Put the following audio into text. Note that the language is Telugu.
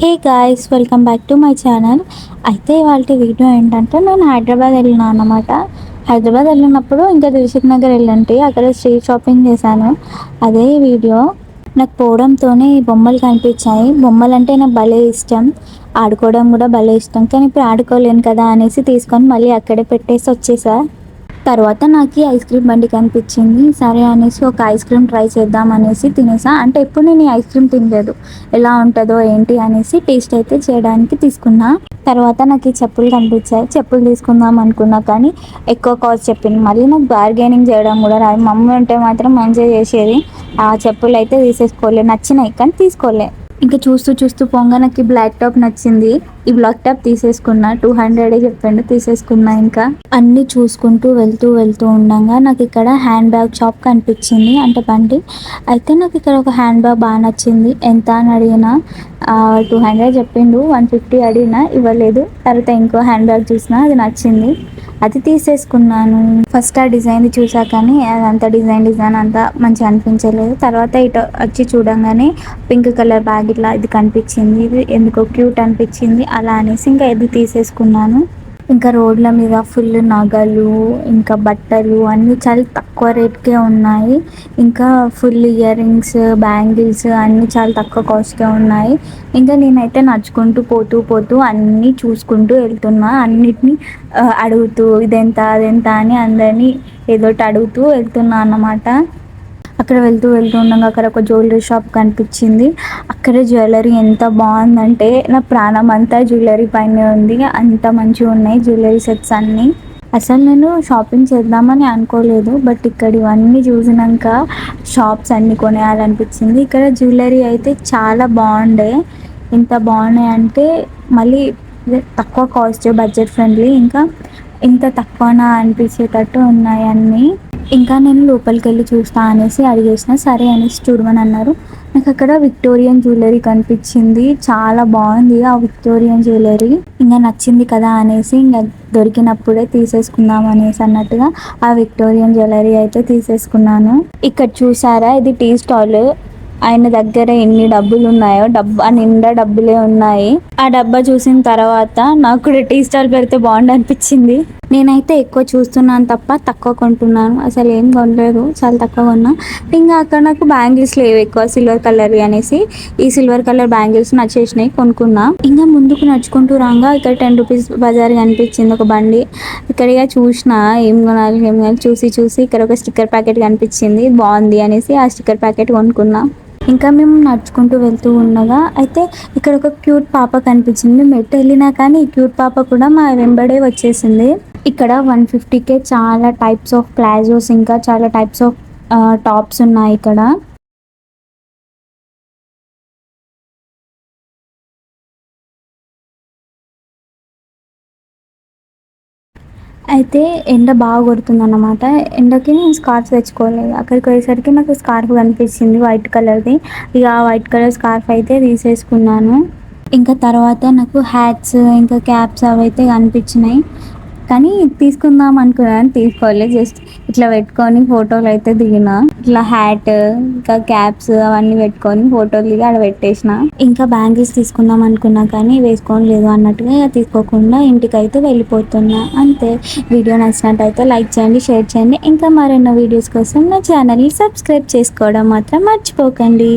Hey guys, welcome back to my channel. అయితే ఇవాళ వీడియో ఏంటంటే నేను హైదరాబాద్ వెళ్ళినా అన్నమాట. హైదరాబాద్ వెళ్ళినప్పుడు ఇంకా దిల్సుఖ్ నగర్ వెళ్ళంటే అక్కడ స్ట్రీట్ షాపింగ్ చేశాను. అదే వీడియో. నాకు పోవడంతోనే ఈ బొమ్మలు కనిపించాయి. బొమ్మలు అంటే నాకు భలే ఇష్టం, ఆడుకోవడం కూడా భలే ఇష్టం. కానీ ఇప్పుడు ఆడుకోలేను కదా అనేసి తీసుకొని మళ్ళీ అక్కడే పెట్టేసి వచ్చేసా. తర్వాత నాకు ఐస్ క్రీమ్ బండి కనిపించింది. సరే అనేసి ఒక ఐస్ క్రీమ్ ట్రై చేద్దాం అనేసి తినేసా. అంటే ఎప్పుడు నేను ఈ ఐస్ క్రీమ్ తినలేదు, ఎలా ఉంటుందో ఏంటి అనేసి టేస్ట్ అయితే చేయడానికి తీసుకున్నా. తర్వాత నాకు ఈ చెప్పులు కనిపించాయి. చెప్పులు తీసుకుందాం అనుకున్నా కానీ ఎక్కువ కాస్ట్ చెప్పింది. మళ్ళీ నాకు బార్గెనింగ్ చేయడం కూడా రాదు. మమ్మీ ఉంటే మాత్రం మంచిగా చేసేది. ఆ చెప్పులు అయితే తీసేసుకోలే, నచ్చినాయి కానీ తీసుకోలే. ఇంకా చూస్తూ చూస్తూ పోగా నాకు ఈ బ్లాక్ టాప్ నచ్చింది. ఈ బ్లాక్ టాప్ తీసేసుకున్నా. 200 చెప్పండి, తీసేసుకున్నా. ఇంకా అన్నీ చూసుకుంటూ వెళ్తూ ఉండగా నాకు ఇక్కడ హ్యాండ్ బ్యాగ్ షాప్ కనిపించింది, అంటే బండి. అయితే నాకు ఇక్కడ ఒక హ్యాండ్ బ్యాగ్ బాగా నచ్చింది. ఎంత అని అడిగినా 200 చెప్పిండు. 150 అడిగినా ఇవ్వలేదు. తర్వాత ఇంకో హ్యాండ్ బ్యాగ్ చూసినా, అది నచ్చింది, అది తీసేసుకున్నాను. ఫస్ట్ ఆ డిజైన్ చూసా కానీ అదంతా డిజైన్ అంతా మంచిగా అనిపించలేదు. తర్వాత ఇటు వచ్చి చూడంగానే పింక్ కలర్ బ్యాగ్ ఇట్లా ఇది కనిపించింది. ఇది ఎందుకో క్యూట్ అనిపించింది, అలా అనేసి ఇంకా ఇది తీసేసుకున్నాను. ఇంకా రోడ్ల మీద ఫుల్ నగలు ఇంకా బట్టలు అన్నీ చాలా తక్కువ రేట్కే ఉన్నాయి. ఇంకా ఫుల్ ఇయర్ రింగ్స్, బ్యాంగిల్స్ అన్నీ చాలా తక్కువ కాస్ట్గా ఉన్నాయి. ఇంకా నేనైతే నడుచుకుంటూ పోతూ అన్నీ చూసుకుంటూ వెళ్తున్నా. అన్నిటినీ అడుగుతూ ఇదెంత అదెంత అని అందరినీ ఏదోటి అడుగుతూ వెళ్తున్నా అన్నమాట. అక్కడ వెళ్తూ ఉండగా అక్కడ ఒక జ్యువెలరీ షాప్ కనిపించింది. అక్కడ జ్యువెలరీ ఎంత బాగుందంటే నా ప్రాణం అంతా జ్యువెలరీ పైన ఉంది. అంత మంచిగా ఉన్నాయి జ్యువెలరీ సెట్స్ అన్నీ. అసలు నేను షాపింగ్ చేద్దామని అనుకోలేదు, బట్ ఇక్కడ ఇవన్నీ చూసినాక షాప్స్ అన్నీ కొనేయాలనిపించింది. ఇక్కడ జ్యువెలరీ అయితే చాలా బాగుండే. ఇంత బాగున్నాయి అంటే మళ్ళీ తక్కువ కాస్ట్, బడ్జెట్ ఫ్రెండ్లీ, ఇంకా ఇంత తక్కువనా అనిపించేటట్టు ఉన్నాయి అన్నీ. ఇంకా నేను లోపలికి వెళ్ళి చూస్తా అనేసి అడిగేసిన. సరే అనేసి చూడమని అన్నారు. నాకు అక్కడ విక్టోరియన్ జ్యువెలరీ కనిపించింది. చాలా బాగుంది ఆ విక్టోరియన్ జ్యువెలరీ. ఇంకా నచ్చింది కదా అనేసి ఇంకా దొరికినప్పుడే తీసేసుకుందాం అనేసి అన్నట్టుగా ఆ విక్టోరియన్ జ్యువెలరీ అయితే తీసేసుకున్నాను. ఇక్కడ చూసారా, ఇది టీ స్టాల్. ఆయన దగ్గర ఎన్ని డబ్బులు ఉన్నాయో, డబ్బా నిండా డబ్బులే ఉన్నాయి. ఆ డబ్బా చూసిన తర్వాత నాకు కూడా టీ స్టాల్ పెడితే బాగుండు అనిపించింది. నేనైతే ఎక్కువ చూస్తున్నాను తప్ప తక్కువ కొంటున్నాను. అసలు ఏం కొనలేదు, చాలా తక్కువ కొన్నా. ఇంకా అక్కడ నాకు బ్యాంగిల్స్ లేవు ఎక్కువ, సిల్వర్ కలర్ అనేసి ఈ సిల్వర్ కలర్ బ్యాంగిల్స్ నచ్చేసినాయి, కొనుక్కున్నా. ఇంకా ముందుకు నడుచుకుంటూ రాగా ఇక్కడ 10 రూపీస్ బజార్ కనిపించింది, ఒక బండి. ఇక్కడిగా చూసిన ఏం కొనాలి చూసి ఇక్కడ ఒక స్టిక్కర్ ప్యాకెట్ కనిపించింది, బాగుంది అనేసి ఆ స్టిక్కర్ ప్యాకెట్ కొనుక్కున్నా. ఇంకా మేము నడుచుకుంటూ వెళ్తూ ఉండగా అయితే ఇక్కడ ఒక క్యూట్ పాప కనిపించింది. మెట్టు వెళ్ళినా కానీ ఈ క్యూట్ పాప కూడా మా వెంబడే వచ్చేసింది. ఇక్కడ 150కే చాలా టైప్స్ ఆఫ్ ప్లాజోస్, ఇంకా చాలా టైప్స్ ఆఫ్ టాప్స్ ఉన్నాయి ఇక్కడ. అయితే ఎండ బాగా కొడుతుంది అన్నమాట. ఎండకి నేను స్కార్ఫ్ తెచ్చుకోలేదు. అక్కడికి పోయేసరికి నాకు స్కార్ఫ్ కనిపించింది వైట్ కలర్ది. ఇక ఆ వైట్ కలర్ స్కార్ఫ్ అయితే తీసేసుకున్నాను. ఇంకా తర్వాత నాకు హ్యాట్స్ ఇంకా క్యాప్స్ అవి అయితే కనిపించినాయి, కానీ తీసుకుందాం అనుకున్నాను, తీసుకోలేదు. జస్ట్ ఇట్లా పెట్టుకొని ఫోటోలు అయితే దిగిన. ఇట్లా హ్యాట్ ఇంకా క్యాప్స్ అవన్నీ పెట్టుకొని ఫోటోలు దిగి అక్కడ పెట్టేసిన. ఇంకా బ్యాంగిల్స్ తీసుకుందాం అనుకున్నా కానీ వేసుకోలేదు అన్నట్టుగా ఇక తీసుకోకుండా ఇంటికైతే వెళ్ళిపోతున్నా. అంతే. వీడియో నచ్చినట్టయితే లైక్ చేయండి, షేర్ చేయండి. ఇంకా మరెన్నో వీడియోస్ కోసం నా ఛానల్ని సబ్స్క్రైబ్ చేసుకోవడం మాత్రం మర్చిపోకండి.